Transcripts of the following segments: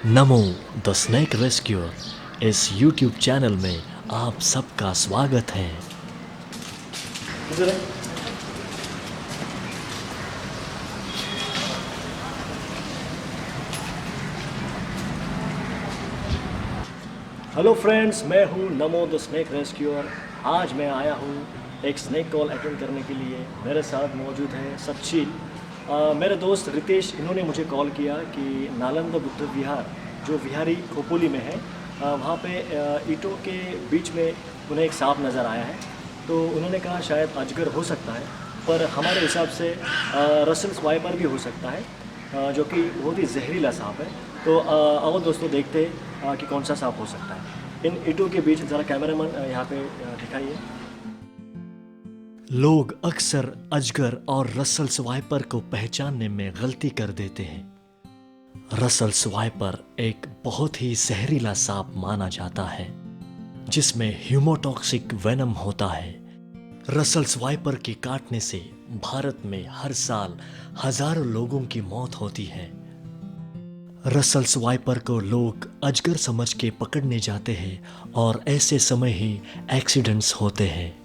NaMo the snake rescuer इस YouTube channel में आप सबका स्वागत है। हेलो फ्रेंड्स, मैं हूं नमो द स्नेक रेस्क्यूअर। आज मैं आया हूं एक स्नेक कॉल अटेंड करने के लिए। मेरे साथ मौजूद है सचिन, मेरे दोस्त रितेश। इन्होंने मुझे कॉल किया कि नालंदा बुद्ध विहार जो विहारी खोपोली में है, वहाँ पे ईंटों के बीच में उन्हें एक सांप नज़र आया है। तो उन्होंने कहा शायद अजगर हो सकता है, पर हमारे हिसाब से रसल स्वाइपर भी हो सकता है, जो कि बहुत ही जहरीला सांप है। तो आओ दोस्तों, देखते हैं कि कौन सा सांप हो सकता है इन ईंटों के बीच। ज़रा कैमरामैन यहाँ पे दिखाइए। लोग अक्सर अजगर और रसल स्वाइपर को पहचानने में गलती कर देते हैं। रसल स्वाइपर एक बहुत ही जहरीला सांप माना जाता है, जिसमें ह्यूमोटॉक्सिक वेनम होता है। रसल स्वाइपर के काटने से भारत में हर साल हजारों लोगों की मौत होती है। रसल स्वाइपर को लोग अजगर समझ के पकड़ने जाते हैं और ऐसे समय ही एक्सीडेंट्स होते हैं।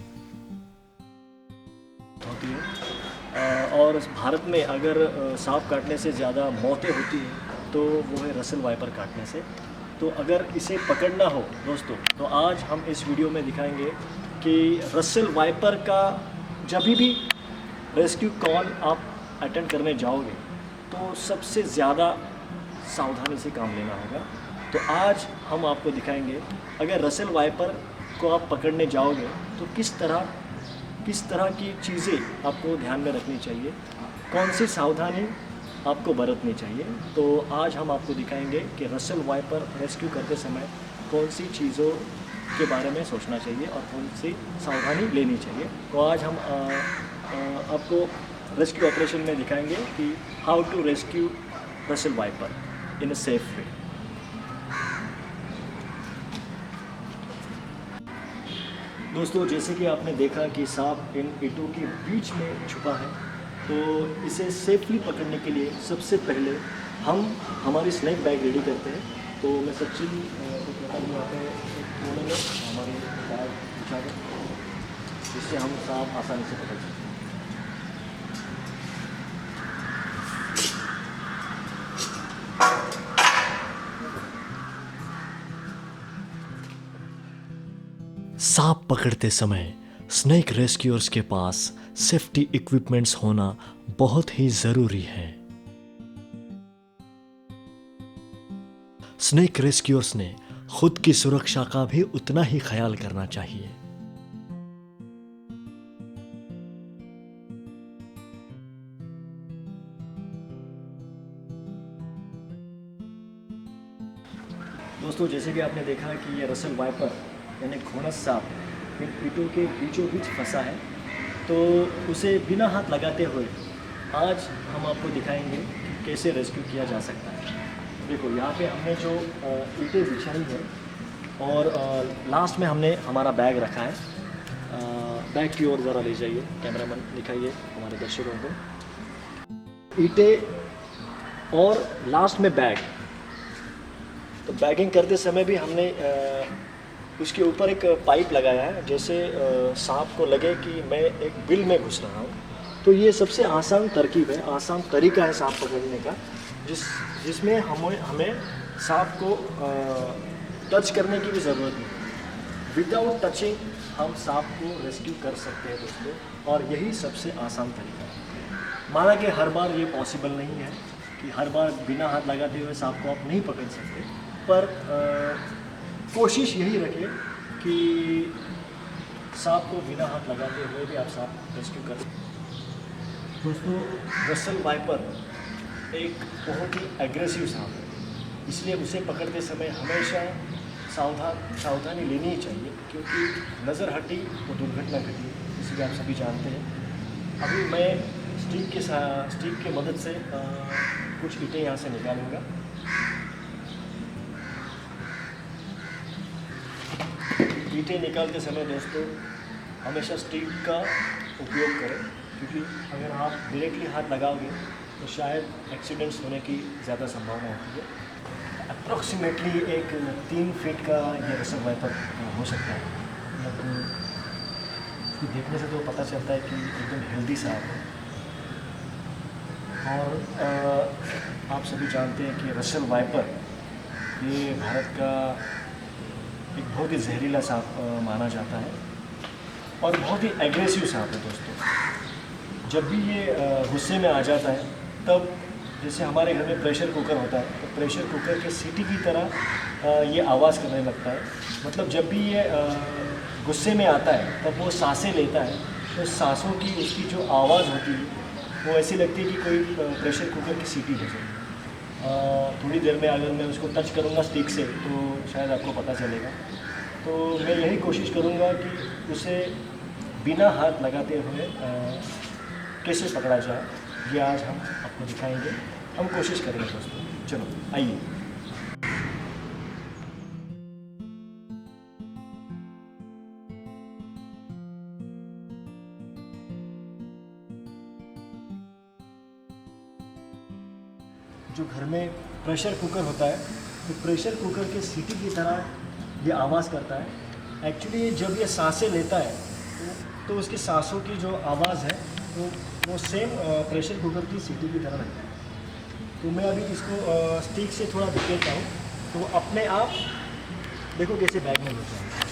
और भारत में अगर सांप काटने से ज़्यादा मौतें होती हैं तो वो है रसल वाइपर काटने से। तो अगर इसे पकड़ना हो दोस्तों, तो आज हम इस वीडियो में दिखाएंगे कि रसल वाइपर का जब भी रेस्क्यू कॉल आप अटेंड करने जाओगे तो सबसे ज़्यादा सावधानी से काम लेना होगा। तो आज हम आपको दिखाएंगे, अगर रसल वाइपर को आप पकड़ने जाओगे तो किस तरह की चीज़ें आपको ध्यान में रखनी चाहिए, कौन सी सावधानी आपको बरतनी चाहिए। तो आज हम आपको दिखाएंगे कि रसल वाइपर रेस्क्यू करते समय कौन सी चीज़ों के बारे में सोचना चाहिए और कौन सी सावधानी लेनी चाहिए। तो आज हम आपको रेस्क्यू ऑपरेशन में दिखाएंगे कि how to rescue Russell viper in a safe way. दोस्तों, जैसे कि आपने देखा कि सांप इन ईंटों के बीच में छुपा है, तो इसे सेफली पकड़ने के लिए सबसे पहले हम हमारी स्नैक बैग रेडी करते हैं। तो मैं सचिन को कहता हूँ यहाँ पे एक कोने में हमारी बैग बिछा दें, जिससे हम सांप आसानी से पकड़ सकते हैं। सांप पकड़ते समय स्नेक रेस्क्यूअर्स के पास सेफ्टी इक्विपमेंट्स होना बहुत ही जरूरी है। स्नेक रेस्क्यूअर्स ने खुद की सुरक्षा का भी उतना ही ख्याल करना चाहिए। दोस्तों, जैसे कि आपने देखा कि ये रसल वाइपर यानी घोंस सांप इन ईंटों के बीचों बीच फंसा है, तो उसे बिना हाथ लगाते हुए आज हम आपको दिखाएंगे कि कैसे रेस्क्यू किया जा सकता है। देखो, यहाँ पे हमने जो ईंटें बिछाई है और लास्ट में हमने हमारा बैग रखा है। बैग की ओर ज़रा ले जाइए, कैमरामैन दिखाइए हमारे दर्शकों को ईंटें और लास्ट में बैग। तो बैगिंग करते समय भी हमने उसके ऊपर एक पाइप लगाया है, जैसे सांप को लगे कि मैं एक बिल में घुस रहा हूँ। तो ये सबसे आसान तरकीब है, आसान तरीका है सांप पकड़ने का, जिसमें हमें सांप को टच करने की भी ज़रूरत नहीं। विदाउट टचिंग हम सांप को रेस्क्यू कर सकते हैं दोस्तों, और यही सबसे आसान तरीका है। माना कि हर बार ये पॉसिबल नहीं है कि हर बार बिना हाथ लगाते हुए सांप को आप नहीं पकड़ सकते, पर कोशिश यही रखिए कि सांप को बिना हाथ लगाते हुए भी आप सांप रेस्क्यू कर सकते। दोस्तों, रसल वाइपर एक बहुत ही एग्रेसिव सांप है, इसलिए उसे पकड़ते समय हमेशा सावधानी लेनी ही चाहिए, क्योंकि नज़र हटी तो दुर्घटना घटी, इसीलिए आप सभी जानते हैं। अभी मैं स्टिक के मदद से कुछ ईंटें यहाँ से निकालूंगा। ईंटें निकालते समय दोस्तों हमेशा स्टिक का उपयोग करें, क्योंकि अगर आप डायरेक्टली हाथ लगाओगे तो शायद एक्सीडेंट्स होने की ज़्यादा संभावना होती है। अप्रॉक्सीमेटली एक 3 फीट का ये रसल वाइपर हो सकता है। मतलब इसको देखने से तो पता चलता है कि एकदम हेल्दी सा है। और आप सभी जानते हैं कि रसल वाइपर ये भारत का एक बहुत ही जहरीला सांप माना जाता है और बहुत ही एग्रेसिव सांप है दोस्तों। जब भी ये गुस्से में आ जाता है तब जैसे हमारे घर में प्रेशर कुकर होता है तो प्रेशर कुकर के सीटी की तरह ये आवाज़ करने लगता है। मतलब जब भी ये गुस्से में आता है तब वो सांसें लेता है तो सांसों की उसकी जो आवाज़ होती है वो ऐसी लगती है कि कोई प्रेशर कुकर की सीटी बज रही है। थोड़ी देर में अगर मैं उसको टच करूँगा स्टिक से तो शायद आपको पता चलेगा। तो मैं यही कोशिश करूँगा कि उसे बिना हाथ लगाते हुए कैसे पकड़ा जाए ये आज हम आपको दिखाएंगे। हम कोशिश करेंगे दोस्तों। चलो आइए। जो घर में प्रेशर कुकर होता है तो प्रेशर कुकर के सीटी की तरह ये आवाज़ करता है। एक्चुअली जब ये सांसें लेता है तो उसकी सांसों की जो आवाज़ है वो सेम प्रेशर कुकर की सीटी की तरह लगता है। तो मैं अभी इसको स्टिक से थोड़ा धकेलता हूँ तो वो अपने आप देखो कैसे बैग में घुस जाएगा।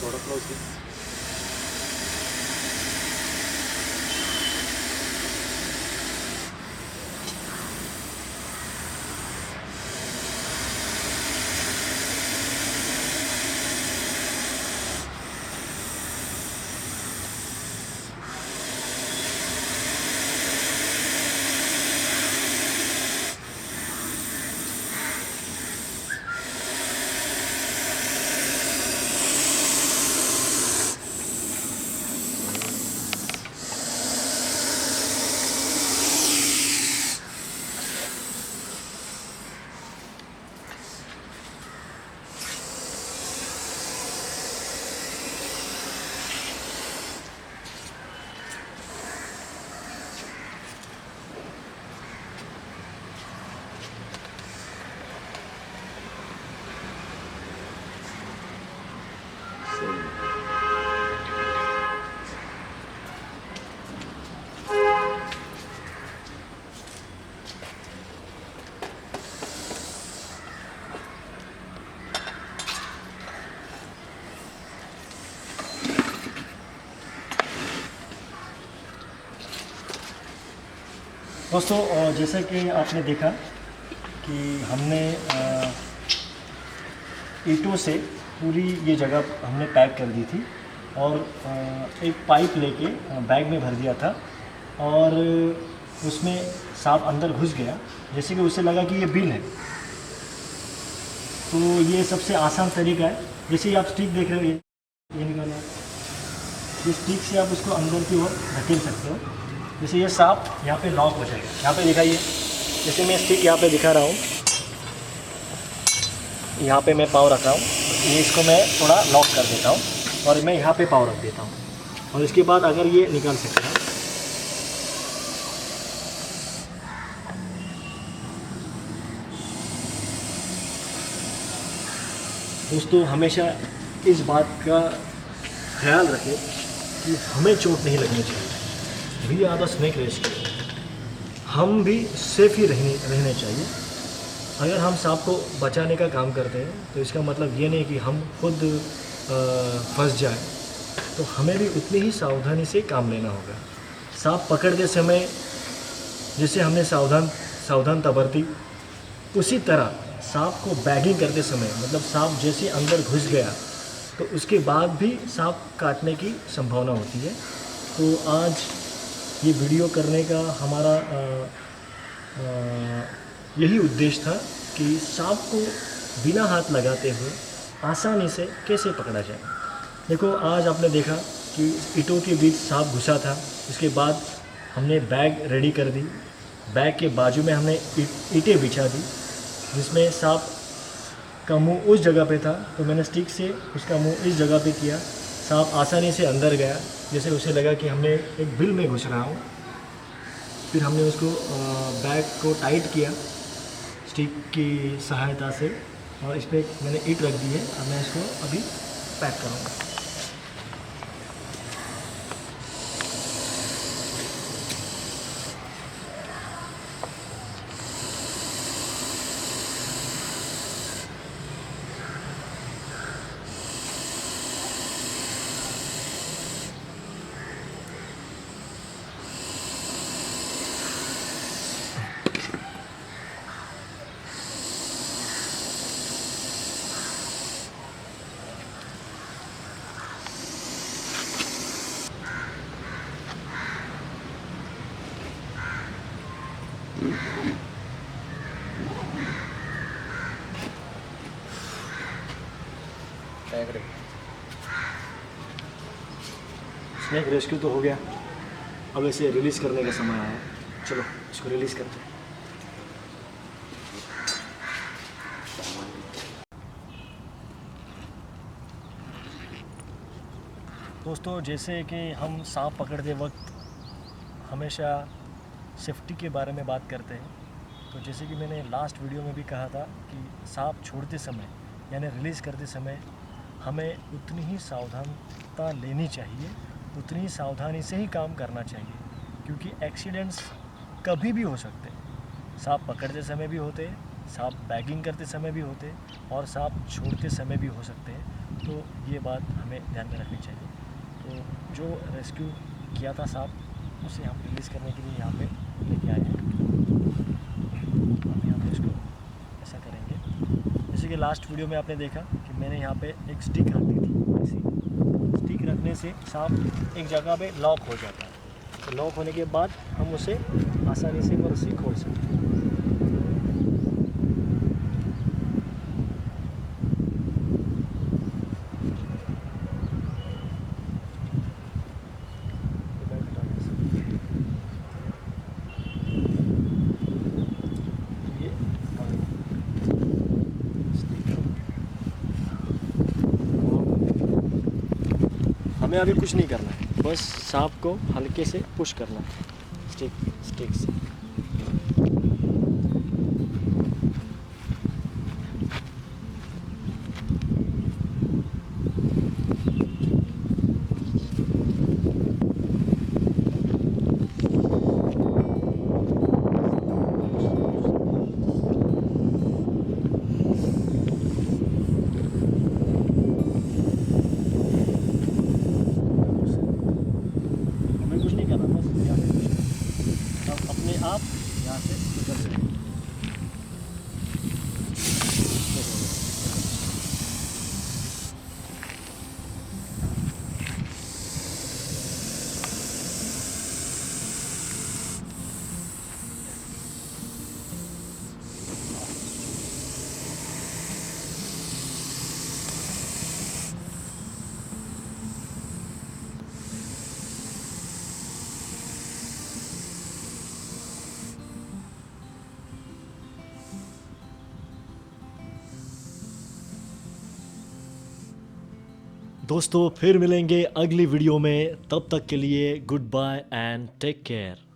थोड़ा क्लोज। दोस्तों जैसा कि आपने देखा कि हमने ईंटों से पूरी ये जगह हमने पैक कर दी थी और एक पाइप लेके बैग में भर दिया था और उसमें सांप अंदर घुस गया। जैसे कि उसे लगा कि ये बिल है तो ये सबसे आसान तरीका है। जैसे ही आप स्टिक देख रहे हो ये निकाला, ये स्टिक से आप उसको अंदर की ओर धकेल सकते हो। जैसे ये सांप यहाँ पे लॉक हो जाएगा। यहाँ पे दिखाइए, जैसे मैं स्टिक यहाँ पे दिखा रहा हूँ, यहाँ पे मैं पाँव रख रहा हूँ, ये इसको मैं थोड़ा लॉक कर देता हूँ और मैं यहाँ पे पाँव रख देता हूँ और इसके बाद अगर ये निकाल सकते हैं। दोस्तों हमेशा इस बात का ख्याल रखें कि हमें चोट नहीं लगनी चाहिए। We are the snake rescue, हम भी सेफ ही रहने चाहिए। अगर हम सांप को बचाने का काम करते हैं तो इसका मतलब ये नहीं कि हम खुद फंस जाए, तो हमें भी उतनी ही सावधानी से काम लेना होगा। सांप पकड़ते समय जैसे हमने सावधानता बरती, उसी तरह सांप को बैगिंग करते समय, मतलब सांप जैसे अंदर घुस गया तो उसके बाद भी सांप काटने की संभावना होती है। तो आज ये वीडियो करने का हमारा यही उद्देश्य था कि सांप को बिना हाथ लगाते हुए आसानी से कैसे पकड़ा जाए। देखो, आज आपने देखा कि ईंटों के बीच सांप घुसा था, उसके बाद हमने बैग रेडी कर दी। बैग के बाजू में हमने ईंटें बिछा दी, जिसमें सांप का मुंह उस जगह पे था, तो मैंने स्टिक से उसका मुंह इस जगह पे किया। सांप आसानी से अंदर गया, जैसे उसे लगा कि हमने एक बिल में घुस रहा हूँ। फिर हमने उसको बैग को टाइट किया स्टिक की सहायता से, और इस पर मैंने ईंट रख दी है। अब मैं इसको अभी पैक करूँगा। स्नेक रेस्क्यू तो हो गया, अब इसे रिलीज़ करने का समय आया। चलो इसको रिलीज़ करते हैं। दोस्तों, जैसे कि हम सांप पकड़ते वक्त हमेशा सेफ्टी के बारे में बात करते हैं, तो जैसे कि मैंने लास्ट वीडियो में भी कहा था कि सांप छोड़ते समय यानी रिलीज़ करते समय हमें उतनी ही सावधानता लेनी चाहिए, उतनी ही सावधानी से ही काम करना चाहिए, क्योंकि एक्सीडेंट्स कभी भी हो सकते हैं। सांप पकड़ते समय भी होते हैं, सांप बैगिंग करते समय भी होते हैं, और सांप छोड़ते समय भी हो सकते हैं। तो ये बात हमें ध्यान में रखनी चाहिए। तो जो रेस्क्यू किया था सांप, उसे हम रिलीज़ करने के लिए यहाँ पे लेके आए हैं। हम यहाँ पे इसको ऐसा करेंगे, जैसे कि लास्ट वीडियो में आपने देखा कि मैंने यहाँ पे एक स्टिक रख दी थी। ऐसी स्टिक रखने से सांप एक जगह पे लॉक हो जाता है, तो लॉक होने के बाद हम उसे आसानी से और रस्सी खोल सकते हैं। हमें अभी कुछ नहीं करना है, बस सांप को हल्के से पुश करना है स्टिक से। आप यहाँ से निकल जाएंगे। दोस्तों, फिर मिलेंगे अगली वीडियो में। तब तक के लिए goodbye and take care.